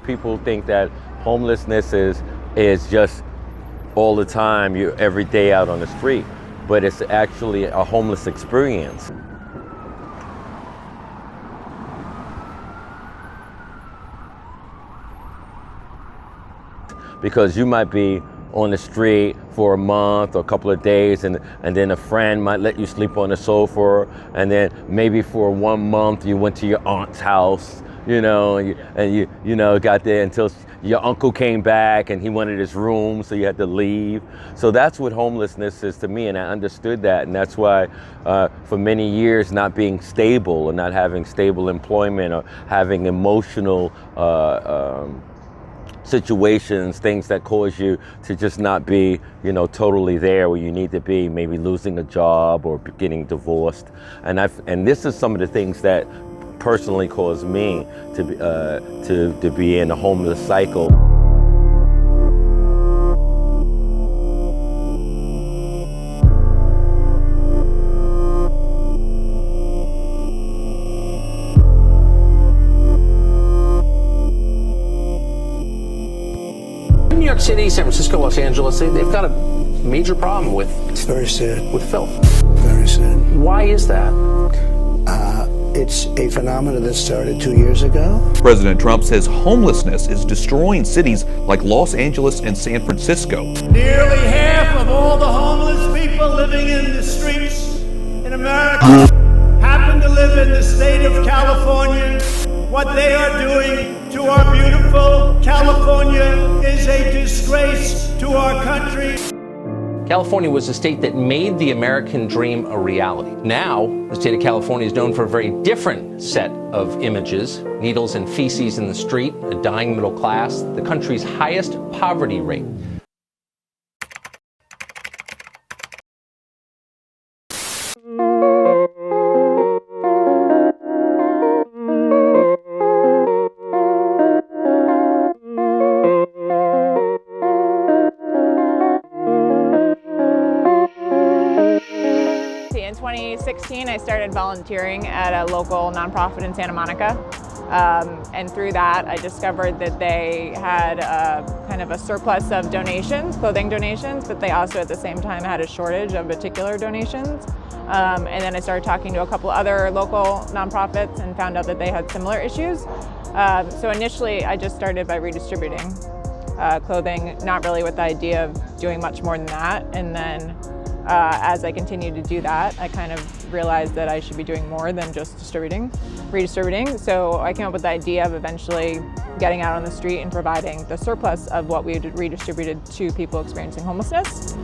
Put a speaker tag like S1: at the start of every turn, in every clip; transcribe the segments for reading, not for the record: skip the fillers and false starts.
S1: People think that homelessness is just all the time, you're every day out on the street, but it's actually a homeless experience. Because you might be on the street for a month or a couple of days, and then a friend might let you sleep on the sofa, and then maybe for 1 month you went to your aunt's house, and you got there until your uncle came back and he wanted his room, so you had to leave. So that's what homelessness is to me, and I understood that, and that's why for many years not being stable or not having stable employment or having emotional situations, things that cause you to just not be, totally there where you need to be, maybe losing a job or getting divorced. And this is some of the things that personally caused me to be in a homeless cycle.
S2: New York City, San Francisco, Los Angeles, they've got a major problem with
S3: It's very sad.
S2: with filth.
S3: Very sad.
S2: Why is that?
S3: It's a phenomenon that started 2 years ago.
S4: President Trump says homelessness is destroying cities like Los Angeles and San Francisco.
S5: Nearly half of all the homeless people living in the streets in America happen to live in the state of California. What they are doing to our beautiful California is a disgrace to our country.
S2: California was a state that made the American dream a reality. Now, the state of California is known for a very different set of images: needles and feces in the street, a dying middle class, the country's highest poverty rate.
S6: In 2016, I started volunteering at a local nonprofit in Santa Monica. And through that, I discovered that they had kind of a surplus of donations, clothing donations, but they also at the same time had a shortage of particular donations. And then I started talking to a couple other local nonprofits and found out that they had similar issues. So initially, I just started by redistributing clothing, not really with the idea of doing much more than that. And then as I continued to do that, I kind of realized that I should be doing more than just redistributing. So I came up with the idea of eventually getting out on the street and providing the surplus of what we had redistributed to people experiencing homelessness.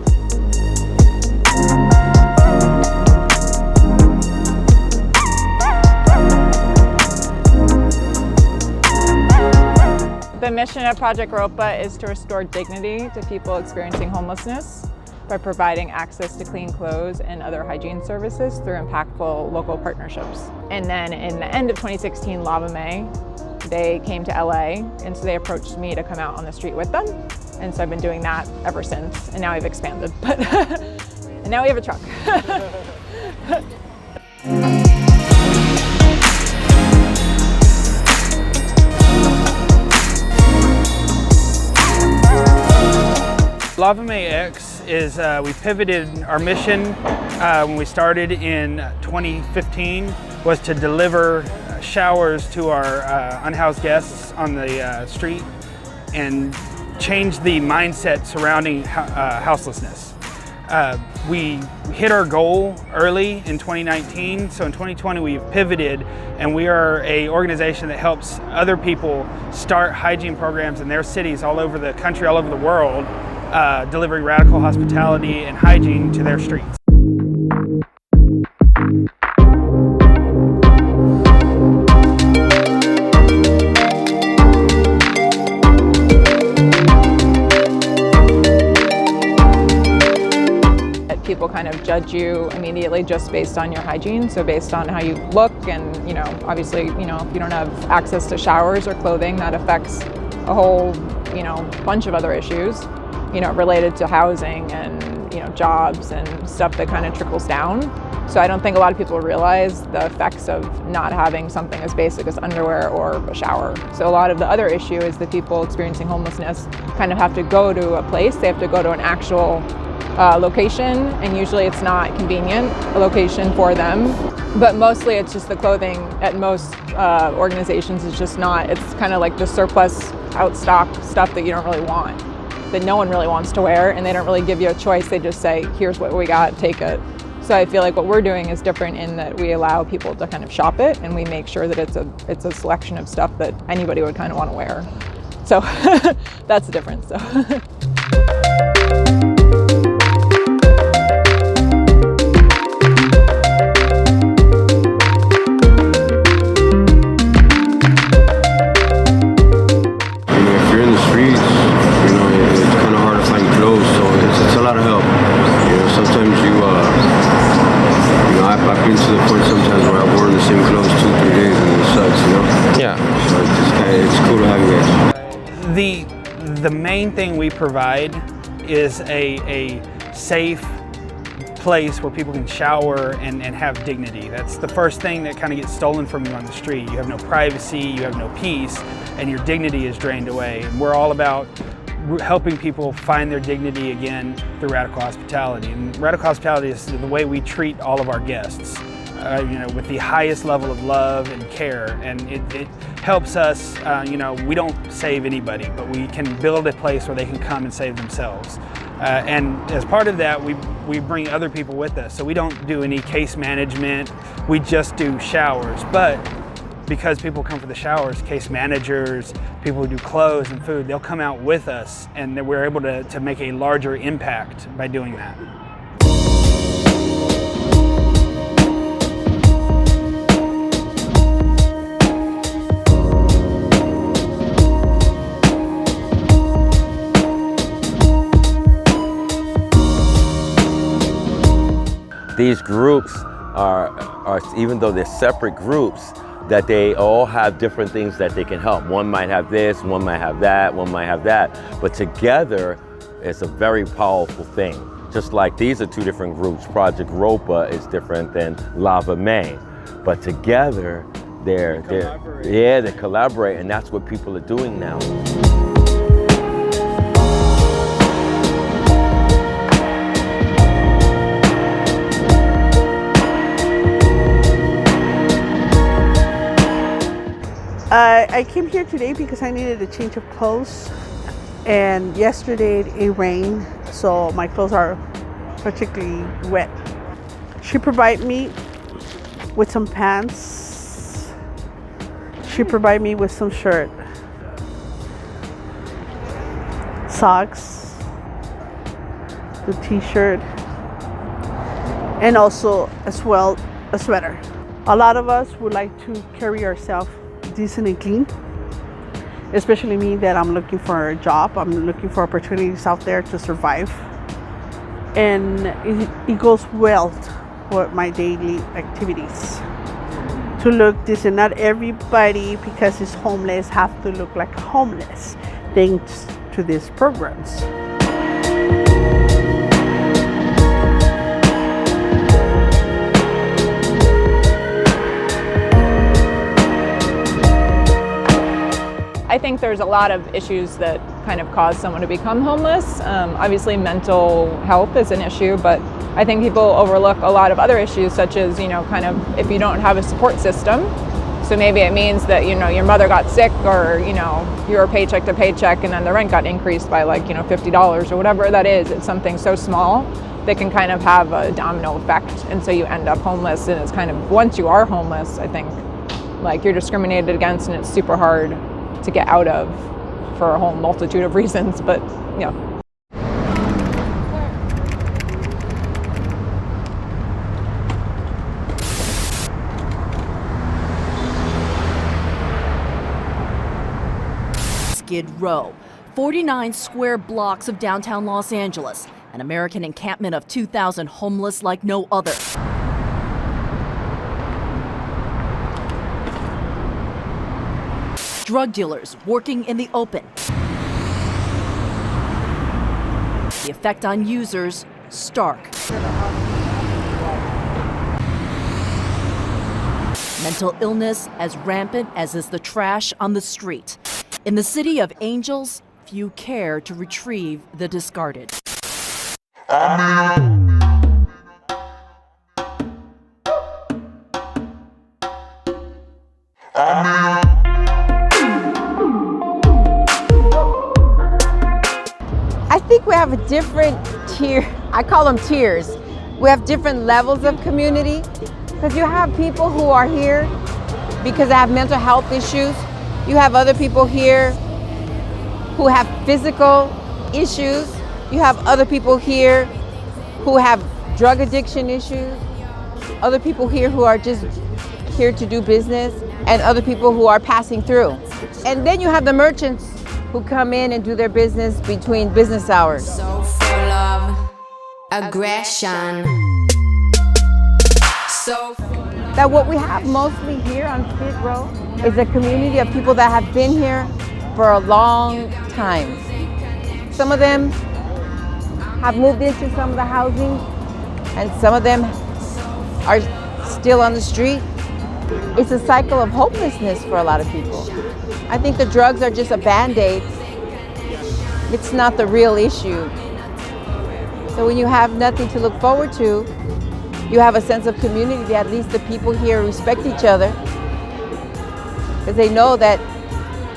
S6: The mission of Project Ropa is to restore dignity to people experiencing homelessness by providing access to clean clothes and other hygiene services through impactful local partnerships. And then in the end of 2016, they came to LA, and so they approached me to come out on the street with them. And so I've been doing that ever since, and now we've expanded. But and now we have a truck.
S7: X is, we pivoted our mission when we started in 2015 was to deliver showers to our unhoused guests on the street and change the mindset surrounding houselessness. We hit our goal early in 2019, so in 2020 we've pivoted, and we are an organization that helps other people start hygiene programs in their cities all over the country, all over the world, delivering radical hospitality and hygiene to their streets.
S6: People kind of judge you immediately just based on your hygiene, so based on how you look, and obviously, if you don't have access to showers or clothing, that affects a whole, bunch of other issues, related to housing and, jobs and stuff that kind of trickles down. So I don't think a lot of people realize the effects of not having something as basic as underwear or a shower. So a lot of the other issue is that people experiencing homelessness kind of have to go to a place, they have to go to an actual location, and usually it's not convenient, a location for them. But mostly it's just the clothing at most organizations is just not, it's kind of like the surplus outstock stuff that you don't really want, that no one really wants to wear, and they don't really give you a choice. They just say, here's what we got, take it. So I feel like what we're doing is different in that we allow people to kind of shop it, and we make sure that it's a selection of stuff that anybody would kind of want to wear. So that's the difference. So.
S7: The main thing we provide is a safe place where people can shower and have dignity. That's the first thing that kind of gets stolen from you on the street. You have no privacy, you have no peace, and your dignity is drained away. And we're all about helping people find their dignity again through radical hospitality. And radical hospitality is the way we treat all of our guests. With the highest level of love and care, and it helps us. We don't save anybody, but we can build a place where they can come and save themselves. And as part of that, we bring other people with us. So we don't do any case management. We just do showers. But because people come for the showers, case managers, people who do clothes and food, they'll come out with us, and then we're able to make a larger impact by doing that.
S1: These groups are, even though they're separate groups, that they all have different things that they can help. One might have this, one might have that, one might have that, but together it's a very powerful thing. Just like these are two different groups. Project Ropa is different than Lava May, but together they collaborate, and that's what people are doing now.
S8: I came here today because I needed a change of clothes, and yesterday it rained, so my clothes are particularly wet. She provided me with some pants. She provided me with some shirt, socks, the t-shirt, and also as well a sweater. A lot of us would like to carry ourselves decent and clean, especially me that I'm looking for a job. I'm looking for opportunities out there to survive, and it goes well with my daily activities to look decent. Not everybody, because it's homeless, have to look like homeless thanks to these programs.
S6: I think there's a lot of issues that kind of cause someone to become homeless. Obviously mental health is an issue, but I think people overlook a lot of other issues, such as, kind of if you don't have a support system. So maybe it means that, your mother got sick, or, you're paycheck to paycheck, and then the rent got increased by $50 or whatever that is. It's something so small that can kind of have a domino effect. And so you end up homeless, and it's kind of, once you are homeless, I think you're discriminated against, and it's super hard to get out of for a whole multitude of reasons, but yeah.
S9: Skid Row, 49 square blocks of downtown Los Angeles, an American encampment of 2,000 homeless like no other. Drug dealers working in the open. The effect on users, stark. mental illness as rampant as is the trash on the street. In the city of angels, few care to retrieve the discarded.
S10: I think we have a different tier, I call them tiers. We have different levels of community because you have people who are here because they have mental health issues. You have other people here who have physical issues. You have other people here who have drug addiction issues. Other people here who are just here to do business, and other people who are passing through. And then you have the merchants who come in and do their business between business hours.
S11: So full of aggression.
S10: That what we have mostly here on Skid Row is a community of people that have been here for a long time. Some of them have moved into some of the housing, and some of them are still on the street. It's a cycle of hopelessness for a lot of people. I think the drugs are just a Band-Aid. It's not the real issue. So when you have nothing to look forward to, you have a sense of community. At least the people here respect each other because they know that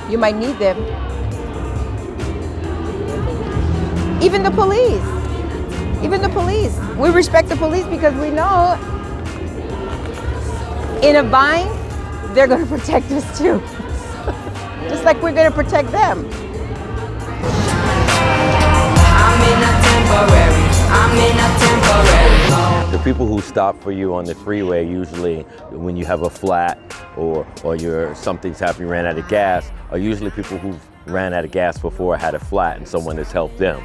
S10: you might need them. Even the police. We respect the police because we know in a bind, they're going to protect us too. Just like we're going to protect them.
S1: The people who stop for you on the freeway, usually when you have a flat or something's happening, ran out of gas, are usually people who ran out of gas before, had a flat, and someone has helped them.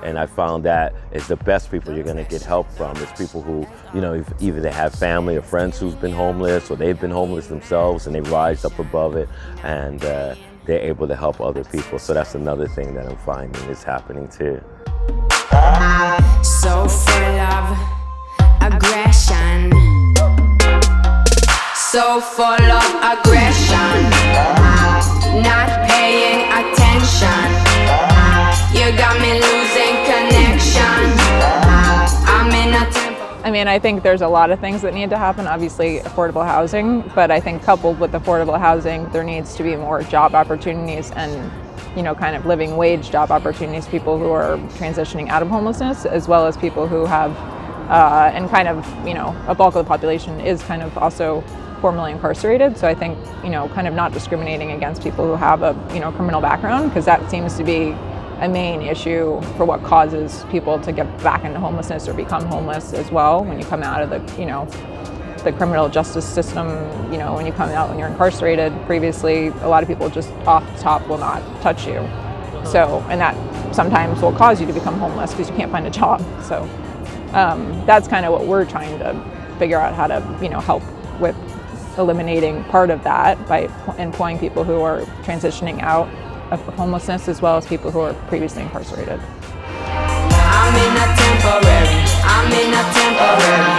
S1: And I found that is the best people you're gonna get help from. It's people who, either they have family or friends who's been homeless, or they've been homeless themselves and they rise up above it, and they're able to help other people. So that's another thing that I'm finding is happening too.
S11: So full of aggression. So full of aggression. Not paying attention. You got me losing connection. I'm in a tempo.
S6: I mean, I think there's a lot of things that need to happen. Obviously, affordable housing, but I think coupled with affordable housing, there needs to be more job opportunities and, kind of living wage job opportunities, people who are transitioning out of homelessness, as well as people who have, and kind of, a bulk of the population is kind of also formerly incarcerated. So I think, kind of not discriminating against people who have a, criminal background, because that seems to be a main issue for what causes people to get back into homelessness or become homeless as well. When you come out of the, the criminal justice system, when you come out, when you're incarcerated previously, a lot of people just off the top will not touch you. So, and that sometimes will cause you to become homeless because you can't find a job. So that's kind of what we're trying to figure out how to, help with eliminating part of that by employing people who are transitioning out of homelessness, as well as people who are previously incarcerated.
S11: I'm in a temporary.